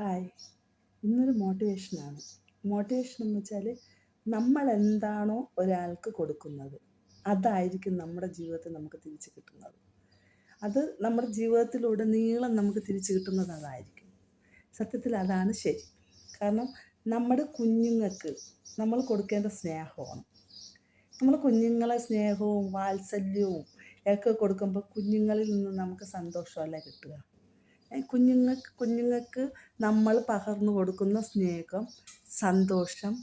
Hi. ഇന്നൊരു മോട്ടിവേഷനാണ്. Motivation എന്ന് വെച്ചാൽ നമ്മൾ എന്താണോ ഒരാൾക്ക് കൊടുക്കുന്നത് അതായിരിക്കും നമ്മുടെ ജീവിതത്തിൽ നമുക്ക് തിരിച്ച് കിട്ടുന്നത്. അത് നമ്മുടെ ജീവിതത്തിലുടനീളം നമുക്ക് തിരിച്ച് കിട്ടുന്നത് അതായിരിക്കും. സത്യത്തിൽ അതാണ് ശരി. കാരണം നമ്മുടെ കുഞ്ഞുങ്ങൾക്ക് നമ്മൾ കൊടുക്കേണ്ട സ്നേഹമാണ്. നമ്മൾ കുഞ്ഞുങ്ങളെ സ്നേഹവും വാത്സല്യവും ഒക്കെ കൊടുക്കുമ്പോൾ കുഞ്ഞുങ്ങളിൽ നിന്ന് നമുക്ക് സന്തോഷമല്ലേ കിട്ടുക. കുഞ്ഞുങ്ങൾക്ക് നമ്മൾ പകർന്നു കൊടുക്കുന്ന സ്നേഹം, സന്തോഷം,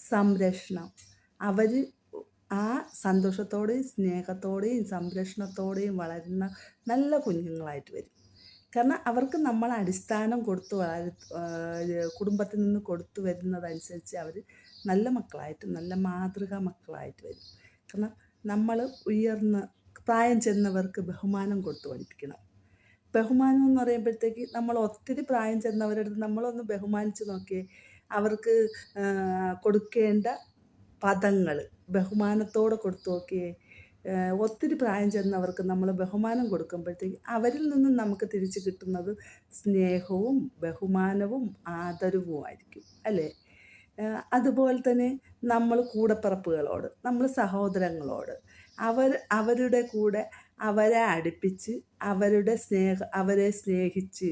സംരക്ഷണം, അവർ ആ സന്തോഷത്തോടെയും സ്നേഹത്തോടെയും സംരക്ഷണത്തോടെയും വളരുന്ന നല്ല കുഞ്ഞുങ്ങളായിട്ട് വരും. കാരണം അവർക്ക് നമ്മൾ അടിസ്ഥാനം കൊടുത്ത് കുടുംബത്തിൽ നിന്ന് കൊടുത്തു വരുന്നതനുസരിച്ച് അവർ നല്ല മക്കളായിട്ട്, നല്ല മാതൃകാ മക്കളായിട്ട് വരും. കാരണം നമ്മൾ ഉയർന്ന പ്രായം ചെന്നവർക്ക് ബഹുമാനം കൊടുത്ത് പഠിപ്പിക്കണം. ബഹുമാനം എന്ന് പറയുമ്പോഴത്തേക്ക് നമ്മൾ ഒത്തിരി പ്രായം ചെന്നവരുടെ അടുത്ത് നമ്മളൊന്ന് ബഹുമാനിച്ച് നോക്കിയേ. അവർക്ക് കൊടുക്കേണ്ട പദങ്ങൾ ബഹുമാനത്തോടെ കൊടുത്തു നോക്കിയേ. ഒത്തിരി പ്രായം ചെന്നവർക്ക് നമ്മൾ ബഹുമാനം കൊടുക്കുമ്പോഴത്തേക്ക് അവരിൽ നിന്നും നമുക്ക് തിരിച്ച് കിട്ടുന്നത് സ്നേഹവും ബഹുമാനവും ആദരവുമായിരിക്കും, അല്ലേ? അതുപോലെ തന്നെ നമ്മൾ കൂടപ്പിറപ്പുകളോട്, നമ്മൾ സഹോദരങ്ങളോട്, അവരുടെ കൂടെ അവരെ അടുപ്പിച്ച് അവരെ സ്നേഹിച്ച്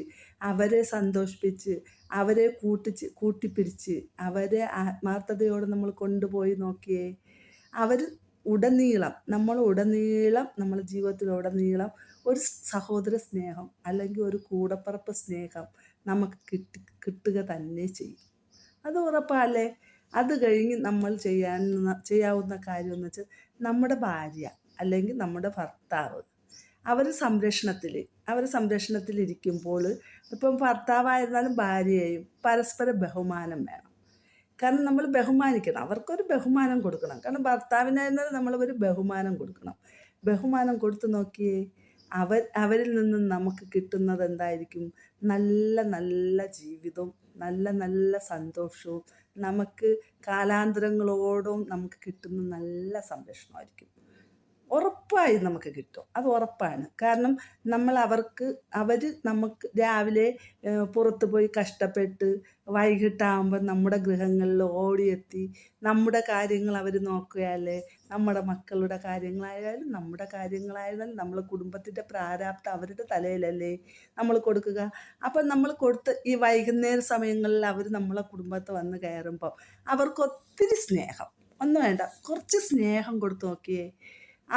അവരെ സന്തോഷിപ്പിച്ച് അവരെ കൂട്ടിപ്പിടിച്ച് അവരെ ആത്മാർത്ഥതയോടെ നമ്മൾ കൊണ്ടുപോയി നോക്കിയേ. അവർ നമ്മുടെ ജീവിതത്തിലുടനീളം ഒരു സഹോദര സ്നേഹം അല്ലെങ്കിൽ ഒരു കൂടപ്പിറപ്പ് സ്നേഹം നമുക്ക് കിട്ടുക തന്നെ ചെയ്യും. അത് ഉറപ്പല്ലേ? അത് കഴിഞ്ഞ് നമ്മൾ ചെയ്യാവുന്ന കാര്യം എന്ന് വെച്ചാൽ നമ്മുടെ ഭാര്യ അല്ലെങ്കിൽ നമ്മുടെ ഭർത്താവ് അവർ സംരക്ഷണത്തിലിരിക്കുമ്പോൾ ഇപ്പം ഭർത്താവായിരുന്നാലും ഭാര്യയെയും പരസ്പര ബഹുമാനം വേണം. കാരണം നമ്മൾ ബഹുമാനിക്കണം, അവർക്കൊരു ബഹുമാനം കൊടുക്കണം. കാരണം ഭർത്താവിനായിരുന്നാലും നമ്മളൊരു ബഹുമാനം കൊടുക്കണം. ബഹുമാനം കൊടുത്തു നോക്കിയേ, അവരിൽ നിന്നും നമുക്ക് കിട്ടുന്നത് എന്തായിരിക്കും? നല്ല നല്ല ജീവിതവും നല്ല നല്ല സന്തോഷവും നമുക്ക് കാലാന്തരങ്ങളോടും നമുക്ക് കിട്ടുന്ന നല്ല സംരക്ഷണമായിരിക്കും. ഉറപ്പായി നമുക്ക് കിട്ടും, അത് ഉറപ്പാണ്. കാരണം അവർ നമുക്ക് രാവിലെ പുറത്ത് പോയി കഷ്ടപ്പെട്ട് വൈകിട്ടാകുമ്പോൾ നമ്മുടെ ഗൃഹങ്ങളിൽ ഓടിയെത്തി നമ്മുടെ കാര്യങ്ങൾ അവർ നോക്കുകയല്ലേ. നമ്മുടെ മക്കളുടെ കാര്യങ്ങളായാലും നമ്മുടെ കാര്യങ്ങളായാലും നമ്മളെ കുടുംബത്തിൻ്റെ പ്രാരാബ്ധം അവരുടെ തലയിലല്ലേ നമ്മൾ കൊടുക്കുക. അപ്പം നമ്മൾ കൊടുത്ത് ഈ വൈകുന്നേര സമയങ്ങളിൽ അവർ നമ്മളെ കുടുംബത്ത് വന്ന് കയറുമ്പോൾ അവർക്ക് ഒത്തിരി സ്നേഹം ഒന്നും വേണ്ട, കുറച്ച് സ്നേഹം കൊടുത്ത് നോക്കിയേ.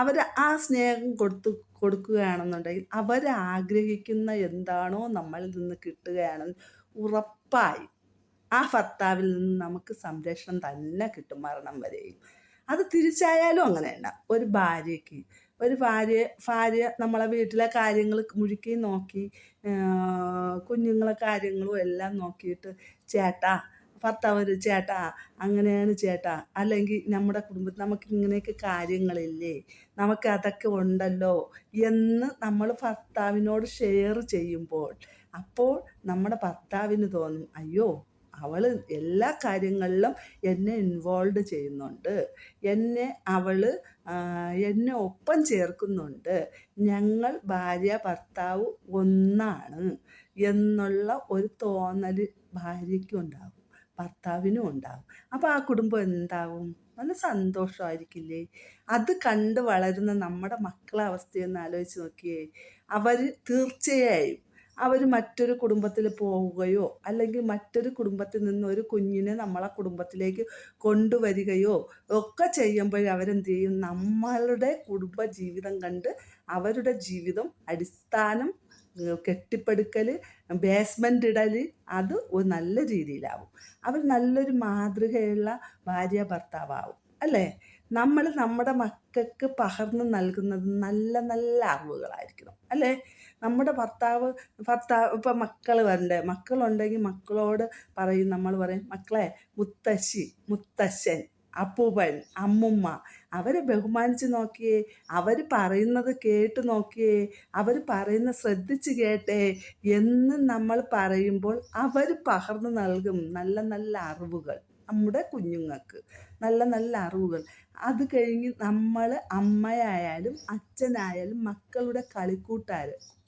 അവർ ആ സ്നേഹം കൊടുക്കുകയാണെന്നുണ്ടെങ്കിൽ അവരാഗ്രഹിക്കുന്ന എന്താണോ നമ്മളിൽ നിന്ന് കിട്ടുകയാണെന്ന് ഉറപ്പായി ആ ഭർത്താവിൽ നിന്ന് നമുക്ക് സംരക്ഷണം തന്നെ കിട്ടും മരണം വരെയും. അത് തിരിച്ചായാലും അങ്ങനെ തന്നെ. ഒരു ഭാര്യ നമ്മളെ വീട്ടിലെ കാര്യങ്ങൾ മുഴുക്കി നോക്കി കുഞ്ഞുങ്ങളെ കാര്യങ്ങളും എല്ലാം നോക്കിയിട്ട് ഭർത്താവ് ചേട്ടാ അങ്ങനെയാണ് ചേട്ടാ, അല്ലെങ്കിൽ നമ്മുടെ കുടുംബത്തിൽ നമുക്ക് ഇങ്ങനെയൊക്കെ കാര്യങ്ങളില്ലേ, നമുക്ക് അതൊക്കെ ഉണ്ടല്ലോ എന്ന് നമ്മൾ ഭർത്താവിനോട് ഷെയർ ചെയ്യുമ്പോൾ അപ്പോൾ നമ്മുടെ ഭർത്താവിന് തോന്നും, അയ്യോ അവൾ എല്ലാ കാര്യങ്ങളിലും എന്നെ ഇൻവോൾവ് ചെയ്യുന്നുണ്ട്, എന്നെ ഒപ്പം ചേർക്കുന്നുണ്ട്, ഞങ്ങൾ ഭാര്യ ഭർത്താവ് ഒന്നാണ് എന്നുള്ള ഒരു തോന്നൽ ഭാര്യയ്ക്കും ഉണ്ടാകും, ഭർത്താവിനും ഉണ്ടാകും. അപ്പോൾ ആ കുടുംബം എന്താവും? നല്ല സന്തോഷമായിരിക്കില്ലേ? അത് കണ്ട് വളരുന്ന നമ്മുടെ മക്കളെ അവസ്ഥയൊന്ന് ആലോചിച്ച് നോക്കിയേ. തീർച്ചയായും മറ്റൊരു കുടുംബത്തിൽ പോവുകയോ അല്ലെങ്കിൽ മറ്റൊരു കുടുംബത്തിൽ നിന്ന് ഒരു കുഞ്ഞിനെ നമ്മളെ കുടുംബത്തിലേക്ക് കൊണ്ടുവരികയോ ഒക്കെ ചെയ്യുമ്പോൾ അവരെന്ത് ചെയ്യും? നമ്മളുടെ കുടുംബ ജീവിതം കണ്ട് അവരുടെ ജീവിതം അടിസ്ഥാനം കെട്ടിപ്പടുക്കൽ, ബേസ്മെൻ്റ് ഇടൽ അത് ഒരു നല്ല രീതിയിലാവും. അവർ നല്ലൊരു മാതൃകയുള്ള ഭാര്യ ഭർത്താവാവും, അല്ലേ? നമ്മൾ നമ്മുടെ മക്കൾക്ക് പകർന്നു നൽകുന്നത് നല്ല നല്ല അറിവുകളായിരിക്കണം, അല്ലേ? നമ്മുടെ ഭർത്താവ് ഇപ്പം മക്കളുണ്ടെങ്കിൽ മക്കളോട് നമ്മൾ പറയും, മക്കളെ മുത്തശ്ശി മുത്തശ്ശൻ അപ്പൂപ്പൻ അമ്മുമ്മ അവരെ ബഹുമാനിച്ച് നോക്കിയേ, അവർ പറയുന്നത് കേട്ട് നോക്കിയേ, അവർ പറയുന്നത് ശ്രദ്ധിച്ച് കേട്ടേ എന്ന് നമ്മൾ പറയുമ്പോൾ അവർ പകർന്നു നൽകും നല്ല നല്ല അറിവുകൾ നമ്മുടെ കുഞ്ഞുങ്ങൾക്ക്, നല്ല നല്ല അറിവുകൾ. അത് കഴിഞ്ഞ് നമ്മൾ അമ്മയായാലും അച്ഛനായാലും മക്കളുടെ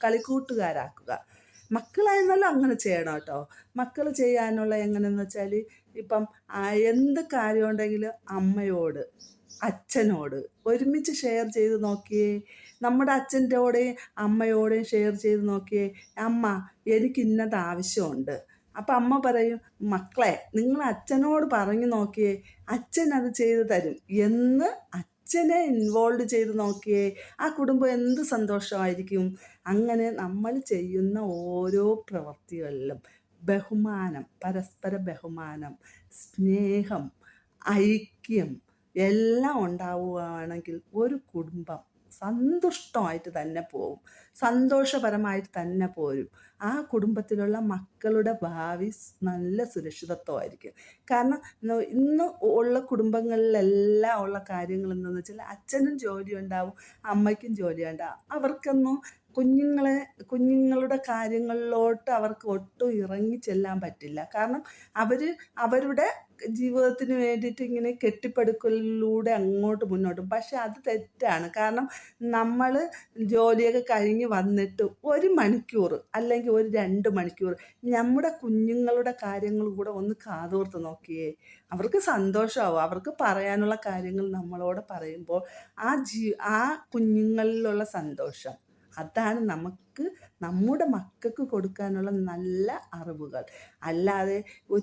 കളിക്കൂട്ടുകാരാക്കുക. മക്കളായിരുന്നാലും അങ്ങനെ ചെയ്യണം കേട്ടോ. മക്കൾ ചെയ്യാനുള്ള എങ്ങനെയെന്ന് വെച്ചാൽ ഇപ്പം എന്ത് കാര്യമുണ്ടെങ്കിലും അമ്മയോട് അച്ഛനോട് ഒരുമിച്ച് ഷെയർ ചെയ്ത് നോക്കിയേ. നമ്മുടെ അച്ഛൻ്റെയോടെയും അമ്മയോടെയും ഷെയർ ചെയ്ത് നോക്കിയേ, അമ്മ എനിക്ക് ഇന്നത് ആവശ്യമുണ്ട്. അപ്പം അമ്മ പറയും, മക്കളെ നിങ്ങൾ അച്ഛനോട് പറഞ്ഞു നോക്കിയേ, അച്ഛൻ അത് ചെയ്തു തരും എന്ന് അച്ഛനെ ഇൻവോൾവ് ചെയ്ത് നോക്കിയേ, ആ കുടുംബം എന്ത് സന്തോഷമായിരിക്കും. അങ്ങനെ നമ്മൾ ചെയ്യുന്ന ഓരോ പ്രവൃത്തികളിലും ബഹുമാനം, പരസ്പര ബഹുമാനം, സ്നേഹം, ഐക്യം എല്ലാം ഉണ്ടാവുകയാണെങ്കിൽ ഒരു കുടുംബം സന്തുഷ്ടമായിട്ട് തന്നെ പോവും, സന്തോഷപരമായിട്ട് തന്നെ പോരും. ആ കുടുംബത്തിലുള്ള മക്കളുടെ ഭാവി നല്ല സുരക്ഷിതത്വമായിരിക്കും. കാരണം ഇന്ന് ഉള്ള കുടുംബങ്ങളിലെല്ലാം ഉള്ള കാര്യങ്ങൾ എന്താണെന്ന് വെച്ചാൽ അച്ഛനും ജോലി ഉണ്ടാവും, അമ്മയ്ക്കും ജോലി ഉണ്ടാവും. അവർക്കൊന്നും കുഞ്ഞുങ്ങളുടെ കാര്യങ്ങളിലോട്ട് അവർക്ക് ഒട്ടും ഇറങ്ങി ചെല്ലാൻ പറ്റില്ല. കാരണം അവരുടെ ജീവിതത്തിന് വേണ്ടിയിട്ട് ഇങ്ങനെ കെട്ടിപ്പടുക്കലിലൂടെ അങ്ങോട്ട് മുന്നോട്ടും. പക്ഷെ അത് തെറ്റാണ്. കാരണം നമ്മൾ ജോലിയൊക്കെ കഴിഞ്ഞ് വന്നിട്ട് 1 മണിക്കൂർ അല്ലെങ്കിൽ ഒരു 2 മണിക്കൂർ നമ്മുടെ കുഞ്ഞുങ്ങളുടെ കാര്യങ്ങൾ കൂടെ ഒന്ന് കാതോർത്ത് നോക്കിയേ. അവർക്ക് സന്തോഷമാവും. അവർക്ക് പറയാനുള്ള കാര്യങ്ങൾ നമ്മളോട് പറയുമ്പോൾ ആ കുഞ്ഞുങ്ങളിലുള്ള സന്തോഷം, അതാണ് നമുക്ക് നമ്മുടെ മക്കൾക്ക് കൊടുക്കാനുള്ള നല്ല അറിവുകൾ. അല്ലാതെ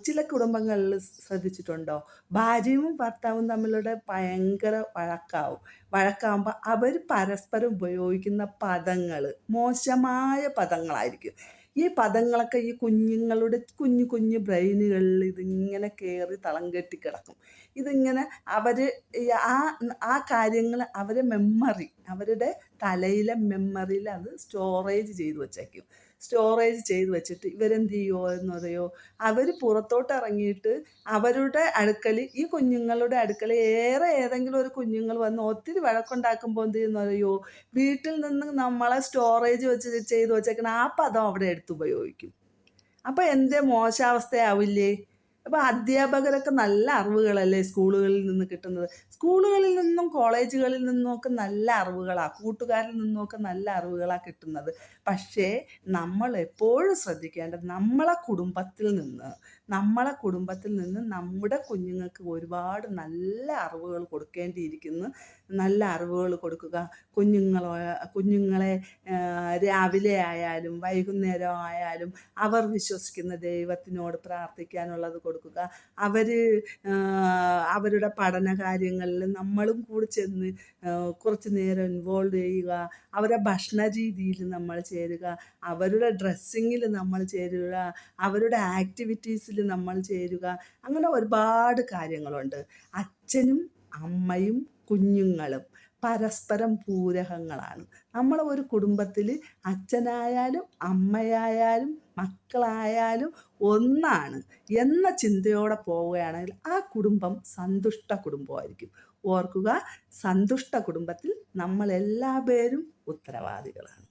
ചില കുടുംബങ്ങളിൽ ശ്രദ്ധിച്ചിട്ടുണ്ടോ, ഭാര്യയും ഭർത്താവും തമ്മിലുള്ള ഭയങ്കര വഴക്കാവുമ്പോൾ അവർ പരസ്പരം ഉപയോഗിക്കുന്ന പദങ്ങൾ മോശമായ പദങ്ങളായിരിക്കും. ഈ പദങ്ങളൊക്കെ ഈ കുഞ്ഞുങ്ങളുടെ കുഞ്ഞു കുഞ്ഞു ബ്രെയിനുകളിൽ ഇതിങ്ങനെ കയറി തളം കെട്ടി കിടക്കും. ഇതിങ്ങനെ അവർ ആ ആ കാര്യങ്ങൾ അവരുടെ തലയിലെ മെമ്മറിയിൽ അത് സ്റ്റോറേജ് ചെയ്ത് വെച്ചിട്ട് ഇവരെന്ത് ചെയ്യുമോ എന്നറിയോ, അവർ പുറത്തോട്ട് ഇറങ്ങിയിട്ട് അവരുടെ അടുക്കളയിൽ ഈ കുഞ്ഞുങ്ങളുടെ അടുക്കളയിൽ ഏതെങ്കിലും ഒരു കുഞ്ഞുങ്ങൾ വന്ന് ഒത്തിരി വഴക്കുണ്ടാക്കുമ്പോൾ എന്ത് ചെയ്യുന്നറിയോ, വീട്ടിൽ നിന്ന് നമ്മളെ സ്റ്റോറേജ് ചെയ്ത് വെച്ചേക്കുന്ന ആ പദം അവിടെ എടുത്തുപയോഗിക്കും. അപ്പോൾ എന്തേ മോശാവസ്ഥയാവില്ലേ? അപ്പോൾ അധ്യാപകരൊക്കെ നല്ല അറിവുകളല്ലേ സ്കൂളുകളിൽ നിന്ന് കിട്ടുന്നത്. സ്കൂളുകളിൽ നിന്നും കോളേജുകളിൽ നിന്നുമൊക്കെ നല്ല അറിവുകളാണ്, കൂട്ടുകാരിൽ നിന്നുമൊക്കെ നല്ല അറിവുകളാണ് കിട്ടുന്നത്. പക്ഷേ നമ്മൾ എപ്പോഴും ശ്രദ്ധിക്കേണ്ടത് നമ്മളെ കുടുംബത്തിൽ നിന്ന് നമ്മുടെ കുഞ്ഞുങ്ങൾക്ക് ഒരുപാട് നല്ല അറിവുകൾ കൊടുക്കേണ്ടിയിരിക്കുന്നു. നല്ല അറിവുകൾ കൊടുക്കുക. കുഞ്ഞുങ്ങളെ രാവിലെ ആയാലും വൈകുന്നേരം ആയാലും അവർ വിശ്വസിക്കുന്ന ദൈവത്തിനോട് പ്രാർത്ഥിക്കാനുള്ളത് കൊടുക്കുക. അവരുടെ പഠന കാര്യങ്ങളിൽ നമ്മളും കൂടി ചെന്ന് കുറച്ച് നേരം ഇൻവോൾവ് ചെയ്യുക. അവരുടെ ഭക്ഷണ രീതിയിൽ നമ്മൾ ചേരുക, അവരുടെ ഡ്രസ്സിങ്ങിൽ നമ്മൾ ചേരുക, അവരുടെ ആക്ടിവിറ്റീസിൽ നമ്മൾ ചേരുക. അങ്ങനെ ഒരുപാട് കാര്യങ്ങളുണ്ട്. അച്ഛനും അമ്മയും കുഞ്ഞുങ്ങളും പരസ്പരം പൂരകങ്ങളാണ്. നമ്മൾ ഒരു കുടുംബത്തിൽ അച്ഛനായാലും അമ്മയായാലും മക്കളായാലും ഒന്നാണ് എന്ന ചിന്തയോടെ പോവുകയാണെങ്കിൽ ആ കുടുംബം സന്തുഷ്ട കുടുംബമായിരിക്കും. ഓർക്കുക, സന്തുഷ്ട കുടുംബത്തിൽ നമ്മളെല്ലാ പേരും ഉത്തരവാദികളാണ്.